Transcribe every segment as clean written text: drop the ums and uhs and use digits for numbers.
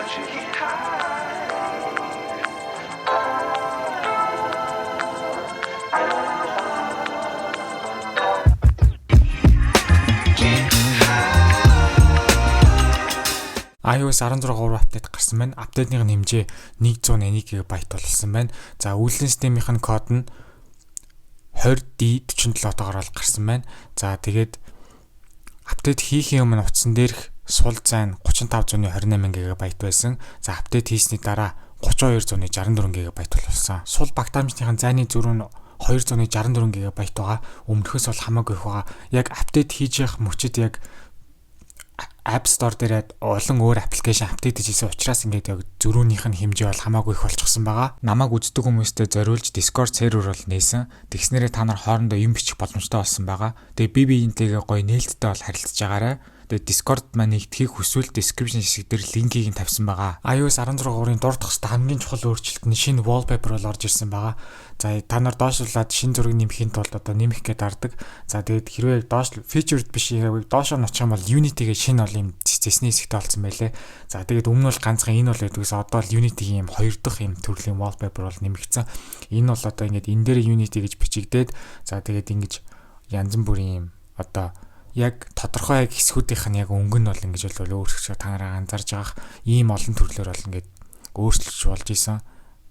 iOS 16.3 апдейт гарсан байна. Апдейтны хэмжээ 101 GB болсон байна. За үйлдвэрлэлийн системийн код нь 20D47-тойгоор гарсан байна. За тэгээд апдейт хийхийн өмнө утсан дээрх сул зайн 3528 GB байсан. За апдейт хийсний дараа 3264 GB болсон. Сул багтаамжныхын зайны зүрх нь 264 GB байгаа. Өмнөхөөс бол хамаагүй их байгаа. Яг апдейт хийж явах мөчид яг App Store дээр олон өөр аппликейшн апдейт хийсэн учраас ингээд яг зөрүүнийх нь хэмжээ бол хамаагүй их болчихсон байгаа. Намайг үздэг хүмүүстээ зориулж Discord сервер бол нээсэн. Тэгснээрээ та нар хоорондоо юм бичих боломжтой болсон байгаа. Тэгээ би биентэйгээ гоё нээлттэй бол харилцаж байгаарай. Тэгээ Discord маань нэгтгэхийг хүсвэл description хэсэг дээр линкийг нь тавьсан байгаа. iOS 16.3-ын дурдах хэвээр хамгийн чухал өөрчлөлт нь шинэ wallpaper бол орж ирсэн байгаа. За та нар доошлуулад шинэ зураг нэмэхийн тулд одоо нэмэх гээд ардаг. За тэгээд хэрвээ доош featured биш хэрвээ доошоо очих юм бол Unity-гээ шинэ бол юм цэцний хэсэгтэй болсон байлээ. За тэгээд өмнө нь бол ганцхан энэ бол байдгүйс одоо л Unity-гийн юм хоёр дахь юм төрлийн wallpaper бол нэмэгдсэн. Энэ бол одоо ингээд энэ дээр Unity гэж бичигдээд за тэгээд ингэж янз бүрийн юм одоо яг тодорхой яг хэсгүүдийнх нь яг өнгө нь бол ингэж бол өөрчлөж та нараа анзаарж байгаах ийм олон төрлөөр бол ингээд өөрчлөж болж исэн.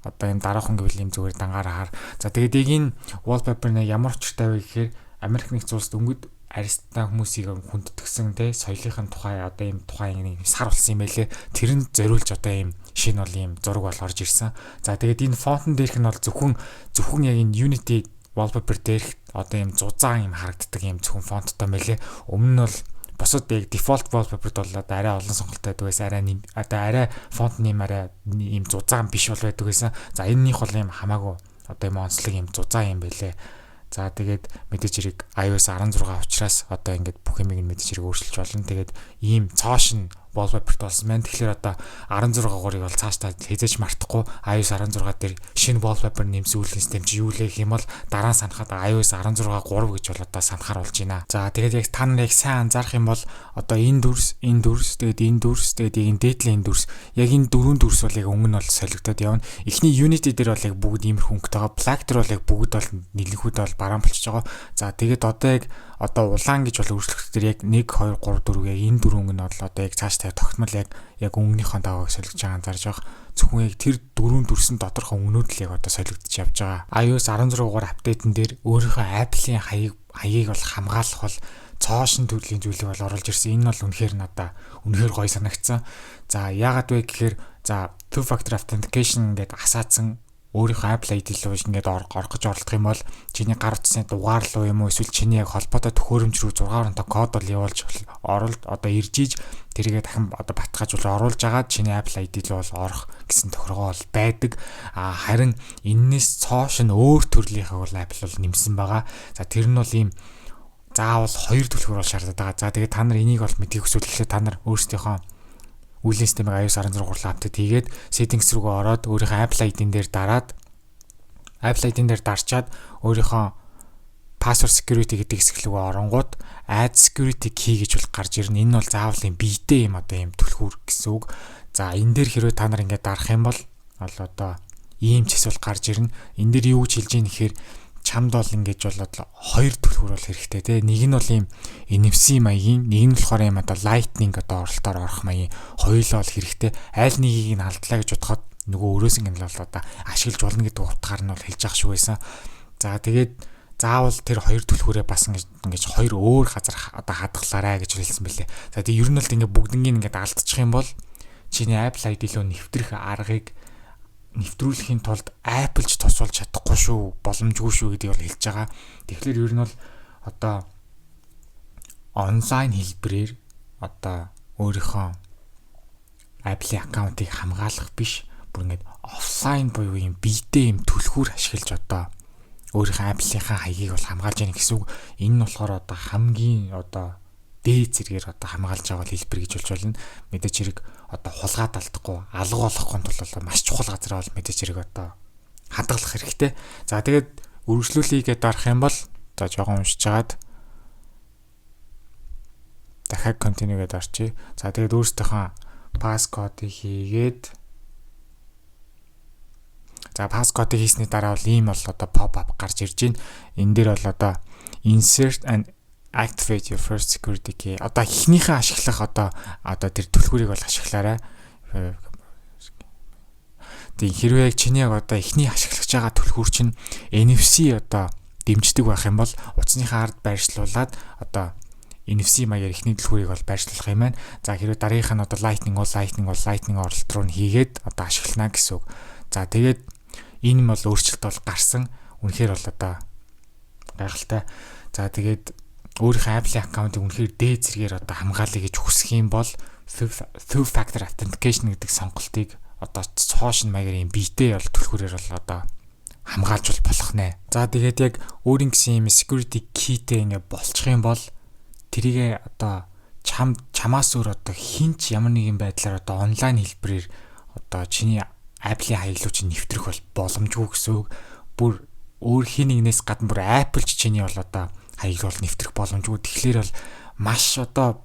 Одоо энэ дараахан гэвэл юм зүгээр дангаараа хаар. За тэгээд энэ wallpaper-ны ямар учиртай вэ гэхээр Америк нэгдсэн улсад өнгөд аристаа хүмүүсийг хүндэтгсэн те соёлынхын тухай одоо ийм тухай нэг сар болсон юм байлээ. Тэрэнд зориулж одоо ийм шинэ бол ийм зураг бол орж ирсэн. За тэгээд энэ фонтон дээрх нь бол зөвхөн яг энэ Unity wallpaper дээрх одоо ийм зузаан ийм харагддаг ийм зөвхөн фонттой байлээ. Өмнө нь бол босод яг default wallpaper-д бол одоо арай олон сонголттой байдаг байсан. Арай фонт нэм арай ийм зузаан биш бол байдаг байсан. За энэнийх бол ийм хамаагүй одоо ийм онцлог ийм зузаан юм байлээ. За тэгээд мэдээж хэрэг iOS 16 учраас одоо ингээд бүх юмыг мэдээж хэрэг өөрчилж болно. Тэгээд ийм цоошин wallpaper болсон байна. Тэгэхээр одоо 16.3-ыг бол цаашдаа хязгаарч мартахгүй iOS 16 дээр шинэ wallpaper нэмсэн үйлдвэрлэлийн систем чи юу лээ гэх юм бол дараа нь санахад iOS 16.3 гэж бол одоо санахаар болж байна. За тэгээд яг та нар яг сайн анзаарах юм бол одоо энэ дүрс, тэгээд энэ дээдлийн дүрс яг энэ дөрвөн дүрс бол яг өмнө нь бол солигдоод явна. Эхний Unity дээр бол яг бүгд иймэрхүү өнгөтэй байгаа. Black дээр бол яг бүгд бол нэлэнгүүд бол бараан болчихж байгаа. За тэгээд одоо улаан гэж бол өөрчлөлт дээр яг 1 2 3 4 яг энэ дөрвөн өнгө нь бол одоо яг цаашдаа тогтмол яг өнгөнийхөө давааг солигдож байгаа анзаарж байгаа. Зөвхөн яг тэр дөрвөн дүрсэн доторх өнгнүүд л яг одоо солигдож явж байгаа. iOS 16.3 апдейтэн дээр өөрийнхөө Apple-ийн хаягийг бол хамгаалах бол цоошин төрлийн зүйлийг бол оруулж ирсэн. Энэ бол үнэхээр гоё санагдсан. За яагаад вэ гэхээр за two factor authentication гэдэг асаацсан өөрийнхөө Apple ID руу ингээд орох гэж оролдох юм бол чиний гар утасны дугаар руу юм уу эсвэл чиний яг холбоотой төхөөрөмж рүү 6 оронтой код бол явуулж одоо ирж иж тэрийгээ дахин одоо батгаж оруулж агаад чиний Apple ID руу бол орох гэсэн тохиргоо бол байдаг. Харин энэс цоош нь өөр төрлийнхээ бол Apple бол нэмсэн байгаа. За тэр нь бол ийм заавал хоёр түлхүүр бол шаарддаг байгаа. За тэгээд та нар энийг бол мэдхийг хүсвэл гэхлээр та нар өөрсдийнхөө үйлдвэрлэлийн системийг iOS 16 апдейт хийгээд settings руугаа ороод өөрийнхөө Apple ID-н дээр дарчаад өөрийнхөө password security гэдэг хэсэг рүүгээ оронгууд add security key гэж бол гарч ирнэ. Энэ бол заавал юм биетэй юм одоо юм түлхүүр гэсэн үг. За энэ дээр хэрвээ та нар ингээд дарах юм бол одоо ийм ч эсвэл гарч ирнэ. Энэ дээр юу гэж хэлж ийн гэхээр чамд бол ингэж болоод хоёр түлхүүр бол хэрэгтэй те. Нэг нь бол ийм NFC маягийн, нэг нь болохоор ийм одоо Lightning одоо оролтоор орох маягийн хоёулаа бол хэрэгтэй. Айл нэгийг нь алдлаа гэж бодоход нөгөө өрөөс ингэ л одоо ашиглаж болно гэдэг утгаар нь бол хэлж ах шүү байсан. За тэгээд заавал тэр хоёр түлхүүрээ бас ингэж хоёр өөр газар одоо хадгалаарай гэж хэлсэн бэлээ. За тэгээд ер нь л ингэ бүгднийг ингэ алдчих юм бол чиний Apple ID лөө нэвтрэх аргыг нэвтрүүлэхийн тулд Apple ч тусалж чадахгүй шүү, боломжгүй шүү гэдгийг бол хэлж байгаа. Тэгэхээр ер нь бол одоо онлайн хэлбэрээр одоо өөрийнхөө Apple-ийн аккаунтыг хамгаалах биш, бүр ингээд офлайн буюу юм биетэй юм түлхүүр ашиглаж одоо өөрийнхөө Apple-ийнхаа хаягийг бол хамгаалж яах гэсэн үг. Энэ нь болохоор одоо хамгийн одоо дээд зэргээр одоо хамгаалж байгаа хэлбэр гэж болж байна. Мэдээж хэрэг одоо хулгаад алдахгүй, алга болохын тулд маш чухал газар бол мэдээж хэрэг одоо хадгалах хэрэгтэй. За тэгээд үргэлжлүүлээгээд дарах юм бол за жоохон уншиж чагаад дахиад continue гэдээ арчи. За тэгээд өөрсдийнхөө Passcode хийгээд за passcode хийсний дараа бол ийм бол одоо pop up гарч ирж байна. Энэ дээр бол одоо insert and activate your first security key. Одоо эхнийхээ ашиглах одоо тэр түлхүүрийг бол ашиглаарай. Тэг хэрвээ чиний одоо эхний ашиглаж байгаа түлхүүр чинь NFC одоо дэмждэг байх юм бол утасныхаа ард байршлуулад одоо NFC маягаар эхний түлхүүрийг бол байршлуулах юм байна. За хэрвээ дараагийнх нь одоо lightning оролт руу хийгээд одоо ашиглана гэсэн үг. За тэгээд энэ бол өөрчлөлт бол гарсан. Үнэхээр бол одоо гайхалтай. За тэгээд өөрийнхөө Apple аккаунтыг үнэхээр дээд зэргээр одоо хамгаалъя гэж хүсэх юм бол two factor authentication гэдэг сонголтыг одоо цоошин маягаар юм биетэй бол түлхүүрээр бол одоо хамгаалж болох нэ. За тэгээд яг өөрийн гэсэн юм security keyтэй ингэ болчих юм бол тэрийг одоо чамаас өөр одоо хинч ямар нэгэн байдлаар одоо онлайн хэлбэрээр одоо чиний Apple-ийн хаягдлыг чинь нэвтрэх бол боломжгүй гэсэн үг. Бүр өөр хин нэгнээс гадна бүр Apple ч чиний бол одоо хаягл бол нэвтрэх боломжгүй. Тэгэхээр бол маш одоо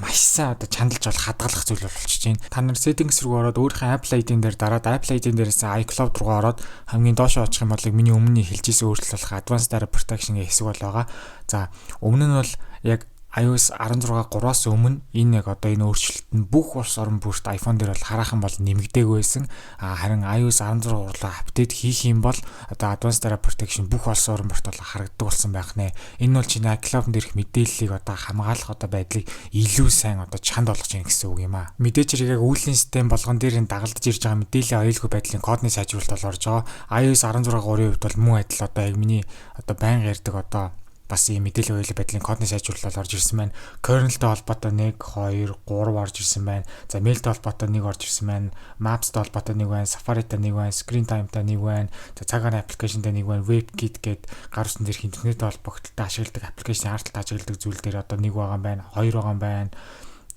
маш сайн одоо чандалж бол хадгалах зүйл болчихж байна. Та нар settings руу ороод өөрийнхөө Apple ID-н дээр дараад Apple ID-н дээрээс iCloud руу ороод хамгийн доошоо очих юм бол миний өмнө хэлжсэн өөрчлөлт болох Advanced Data Protection гэх хэсэг бол байгаа. За өмнө нь бол яг iOS 16 3-аас өмнө энэ яг одоо энэ өөрчлөлт нь бүх улс орон бүрт iPhone дээр бол хараахан бол нэмэгдээгүй байсан. Харин iOS 16 руу апдейт хийх юм бол одоо Advanced Data Protection бүх улс орон бүрт бол харагддаг болсон байх нэ. Энэ бол чиний iCloud дээрх мэдээллийг одоо хамгаалах одоо байдлыг илүү сайн одоо чанд болгож байна гэсэн үг юм аа. Мэдээж хэрэг яг үйлдвэрлэлийн систем болгон дээр энэ дагалдаж ирж байгаа мэдээллийн аюулгүй байдлын кодны сайжруулалт бол орж байгаа. iOS 16 3-ийн хувьд бол мөн адил одоо яг миний одоо байнга ярьдаг одоо бас ийм мэдээллийн аюулгүй байдлын кодны сайжруулалт орж ирсэн байна. Kernel-тэй холбоотой 1 2 3 орж ирсэн байна. За mail-тэй холбоотой 1 орж ирсэн байна. Maps-тэй холбоотой 1 байна. Safari-тэй 1 байна. Screen time-тай 1 байна. За цагаан application-тэй 1 байна. WebKit гээд гар утсан дээрх интернет холбогдолтой ашигладаг аппликейшн харталт ашигладаг зүйл дээр одоо 1 байгаа юм байна. 2 байгаа юм байна.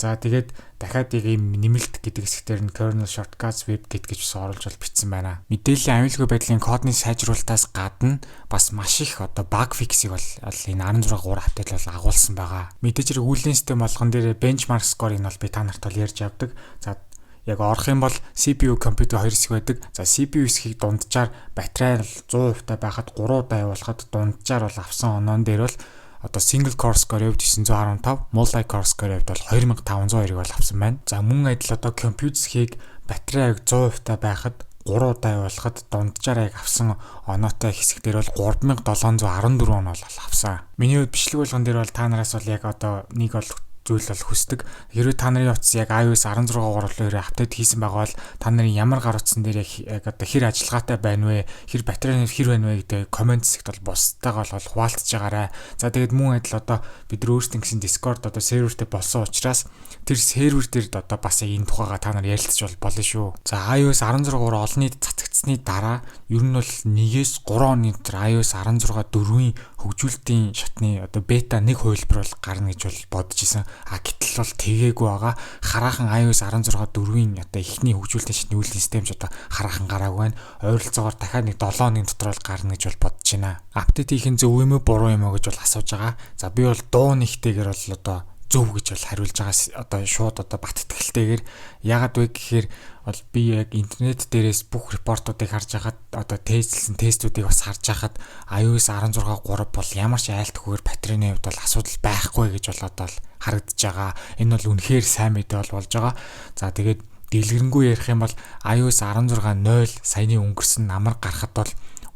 За тэгээд дахиад ийм нэмэлт гэдэг хэсгээр нь kernel shortcuts WebKit гэж бас оруулж бол бичсэн байна. Мэдээллийн аюулгүй байдлын кодны сайжруулалтаас гадна бас маш их одоо bug fix-ийг бол энэ 16 3 апдейт бол агуулсан байгаа. Мэдээж хэрэг үйлдвэрлэлийн систем болгон дээр benchmark score-ыг бол би та нарт бол ярьж явдаг. За яг орох юм бол CPU компьютер 2 хэсэг байдаг. За CPU хэсгийг дунджаар батарей 100% та байхад 3 удаа явуулахад дунджаар бол авсан оноон дээр бол одоо single core score-ийн хувьд 915, multi core score-ийн хувьд бол 2502-ыг бол авсан байна. За мөн адил одоо компьютер хэсгийг батарей 100% та байхад 3 удаа явуулахад дунджаар яг авсан оноотой хэсэг дээр бол 3714 он бол авсан. Миний хувьд бичлэг болгон дээр бол та нараас бол яг одоо нэг бол зүйл бол хүсдэг. Хэрвээ та нарын утас яг iOS 16 оруулалтаар апдейт хийсэн байгаа бол та нарын ямар гар утсан дээр яг одоо хэр ажиллагаатай байна вэ? Хэр батарей хэр байна вэ гэдэг комент хэсэгт бол бусдаагаа бол хуваалцж байгаарай. За тэгээд мөн адил одоо бид өөрсдөө гэсэн Discord одоо сервертэй болсон учраас тэр сервер дээр одоо бас энэ тухайга та нар ярилцж болно шүү. За iOS 16 олон нийт цацагдсны дараа ер нь бол 1-3 оны дотор iOS 16 4-ийн хөгжүүлэлтийн шатны одоо бета 1 хувилбар бол гарна гэж бол бодож исэн. Гэтэл бол тэгээгүй байгаа. Хараахан iOS 16 4-ийн одоо эхний хөгжүүлэлтийн шатны үйлдвэрлэлийн систем ч одоо хараахан гараагүй байна. Ойролцоогоор дахиад нэг 7 хоногийн дотор бол гарна гэж бол бодож байна. Апдейт хийх нь зөв юм уу буруу юм уу гэж бол асууж байгаа. За би бол дуу нэгтэйгээр бол одоо зөв гэж бол хариулж байгаа. Одоо шууд одоо бат итгэлтэйгээр яагаад вэ гэхээр бол би яг интернет дээрээс бүх репортуудыг харж байхад одоо тестэлсэн тестүүдийг бас харж байхад iOS 16 3 бол ямар ч айлтгүйгээр батарейны хувьд бол асуудал байхгүй гэж бол одоо харагдаж байгаа. Энэ бол үнэхээр сайн мэдээ болж байгаа. За тэгээд дэлгэрэнгүй ярих юм бол iOS 16.0 саяны өнгөрсөн намар гарахад бол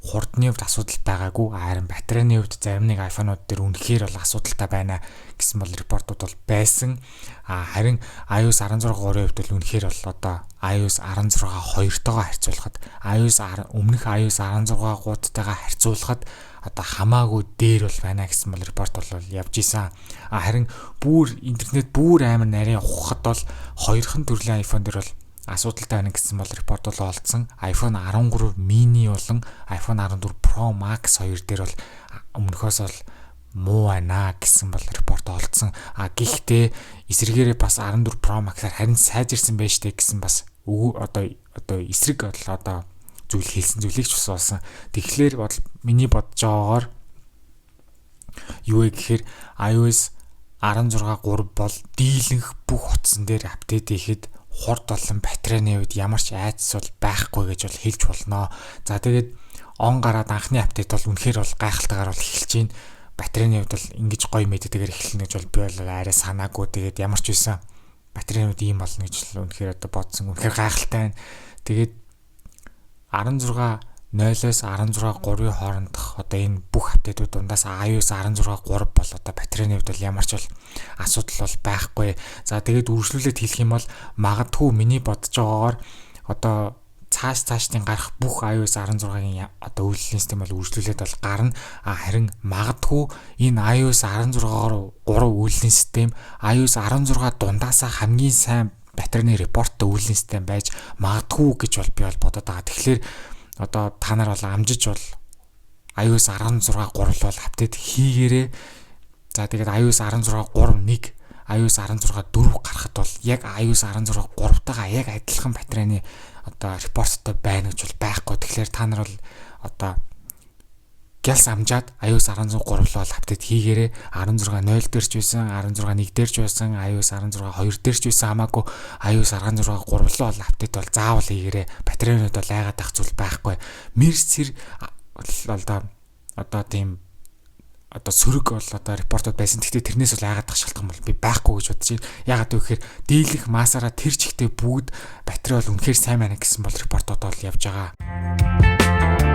хурдны хувьд асуудал байгаагүй. Харин батарейны хувьд зарим нэг iPhone-ууд дээр үнэхээр бол асуудалтай байна гэсэн бол репортууд бол байсан. Харин iOS 16 3-ийн хувьд бол үнэхээр бол одоо iOS 16 2-тойгоо харьцуулахад өмнөх iOS 16 гуудтайгаа харьцуулахад одоо хамаагүй дээр бол байна гэсэн бол репорт бол явж исэн. Харин бүр интернет бүр амар нарийн ухахад бол хоёрхан төрлийн iPhone дээр бол асуудалтай байна гэсэн бол репорт бол олдсон. iPhone 13 mini болон iPhone 14 Pro Max 2 дээр бол өмнөхөөс бол муу байна гэсэн бол репорт олдсон. Гэхдээ эсрэгээрээ бас 14 Pro Max-аар харин сайжирсан байж тээ гэсэн бас одоо эсрэг бол одоо зүйл хэлсэн зүйлийг ч болсон. Тэгэхээр бол миний бодож байгаагаар юу вэ гэхээр iOS 16.3 бол дийлэнх бүх утсан дээр апдейт хийхэд хурд болон батарейны үед ямар ч айдас бол байхгүй гэж бол хэлж болно. За тэгээд он гараад анхны апдейт бол үнэхээр бол гайхалтайгаар бол эхэлж байна. Батарейны үед бол ингэж гоё мэдээгээр эхэлнэ гэж бол би бол арай санаагүй. Тэгээд ямар ч байсан батарейны үед ийм болно гэж л үнэхээр одоо бодсон. Үнэхээр гайхалтай байна. Тэгээд 16.0-оос 16.3-ийн хоорондох одоо энэ бүх апдейтүүд дундаас iOS 16.3 бол одоо батарейны хувьд бол ямар ч бол асуудал бол байхгүй. За тэгээд үргэлжлүүлээд хэлэх юм бол магадгүй миний бодож байгаагаар одоо цаашдын гарах бүх iOS 16-гийн одоо үйлдвэрлэлийн систем бол үргэлжлүүлээд бол гарна. Харин магадгүй энэ iOS 16.3 үйлдвэрлэлийн систем iOS 16 дундаасаа хамгийн сайн батарейны репорттой үйлдвэрлэлийн систем байж магадгүй гэж бол би бол бодоод байгаа. Тэгэхээр одоо та нар бол амжиж бол iOS 16.3 бол апдейт хийгээрээ. За тэгээд iOS 16.3.1 iOS 16.4 гарахад бол яг iOS 16.3-тайгаа яг адилхан батарейны одоо репорттой байна гэж бол байхгүй. Тэгэхээр та нар бол одоо гялс амжаад iOS 16.3 бол апдейт хийгээрээ. 16.0 дээр ч байсан, 16.1 дээр ч байсан, iOS 16.2 дээр ч байсан хамаагүй iOS 16.3 бол апдейт бол заавал хийгээрээ. Батарейнууд бол айгаад ах зүйл байхгүй. Мерсер одоо тийм одоо сөрөг бол одоо репортод байсан. Гэхдээ тэрнээс бол айгаад ах шалтгаан бол би байхгүй гэж бодож байна. Ягаад гэвэл дийлэх масаараа тэр чигтээ бүгд батарей бол үнэхээр сайн байна гэсэн бол репортод бол явж байгаа.